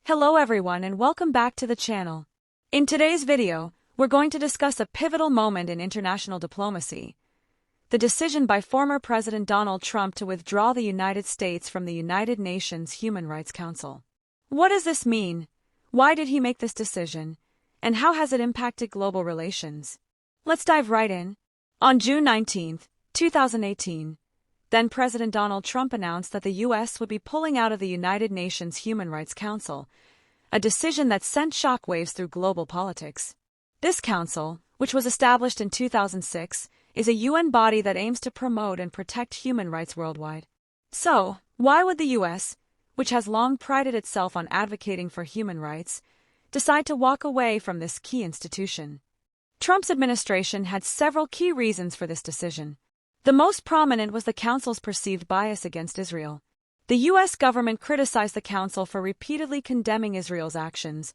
Hello everyone and welcome back to the channel. In today's video, we're going to discuss a pivotal moment in international diplomacy: the decision by former President Donald Trump to withdraw the United States from the United Nations Human Rights Council. What does this mean? Why did he make this decision? And how has it impacted global relations? Let's dive right in. On June 19, 2018, then President Donald Trump announced that the U.S. would be pulling out of the United Nations Human Rights Council, a decision that sent shockwaves through global politics. This council, which was established in 2006, is a UN body that aims to promote and protect human rights worldwide. So, why would the U.S., which has long prided itself on advocating for human rights, decide to walk away from this key institution? Trump's administration had several key reasons for this decision. The most prominent was the Council's perceived bias against Israel. The U.S. government criticized the Council for repeatedly condemning Israel's actions,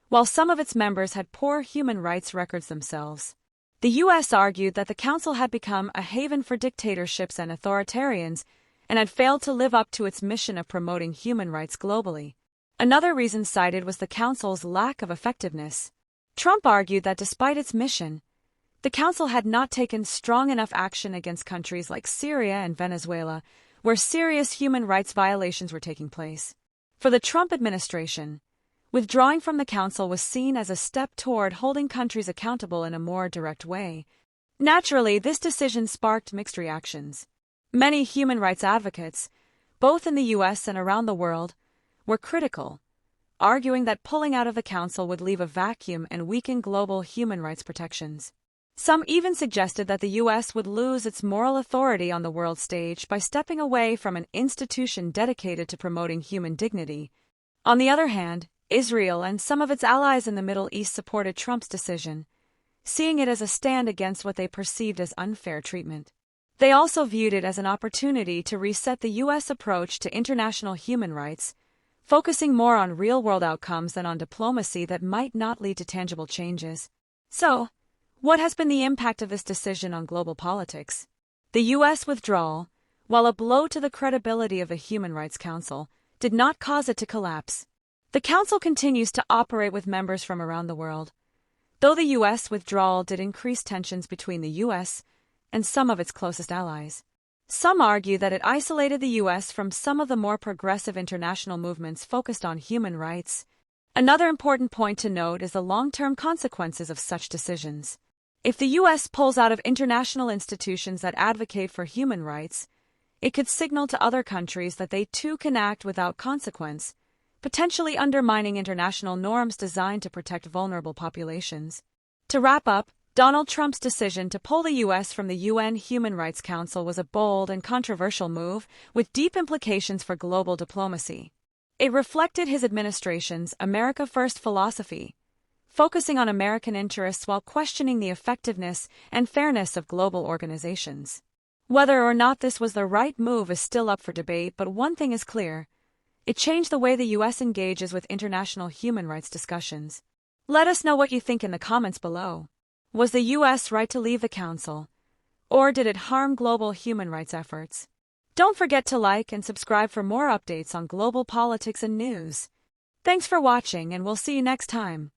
while some of its members had poor human rights records themselves. The U.S. argued that the Council had become a haven for dictatorships and authoritarians and had failed to live up to its mission of promoting human rights globally. Another reason cited was the Council's lack of effectiveness. Trump argued that despite its mission, the Council had not taken strong enough action against countries like Syria and Venezuela, where serious human rights violations were taking place. For the Trump administration, withdrawing from the Council was seen as a step toward holding countries accountable in a more direct way. Naturally, this decision sparked mixed reactions. Many human rights advocates, both in the U.S. and around the world, were critical, arguing that pulling out of the Council would leave a vacuum and weaken global human rights protections. Some even suggested that the U.S. would lose its moral authority on the world stage by stepping away from an institution dedicated to promoting human dignity. On the other hand, Israel and some of its allies in the Middle East supported Trump's decision, seeing it as a stand against what they perceived as unfair treatment. They also viewed it as an opportunity to reset the U.S. approach to international human rights, focusing more on real-world outcomes than on diplomacy that might not lead to tangible changes. So, what has been the impact of this decision on global politics? The U.S. withdrawal, while a blow to the credibility of the Human Rights Council, did not cause it to collapse. The Council continues to operate with members from around the world, though the U.S. withdrawal did increase tensions between the U.S. and some of its closest allies. Some argue that it isolated the U.S. from some of the more progressive international movements focused on human rights. Another important point to note is the long-term consequences of such decisions. If the U.S. pulls out of international institutions that advocate for human rights, it could signal to other countries that they too can act without consequence, potentially undermining international norms designed to protect vulnerable populations. To wrap up, Donald Trump's decision to pull the U.S. from the UN Human Rights Council was a bold and controversial move with deep implications for global diplomacy. It reflected his administration's America First philosophy, focusing on American interests while questioning the effectiveness and fairness of global organizations. Whether or not this was the right move is still up for debate, but one thing is clear: it changed the way the U.S. engages with international human rights discussions. Let us know what you think in the comments below. Was the U.S. right to leave the Council, or did it harm global human rights efforts? Don't forget to like and subscribe for more updates on global politics and news. Thanks for watching, and we'll see you next time.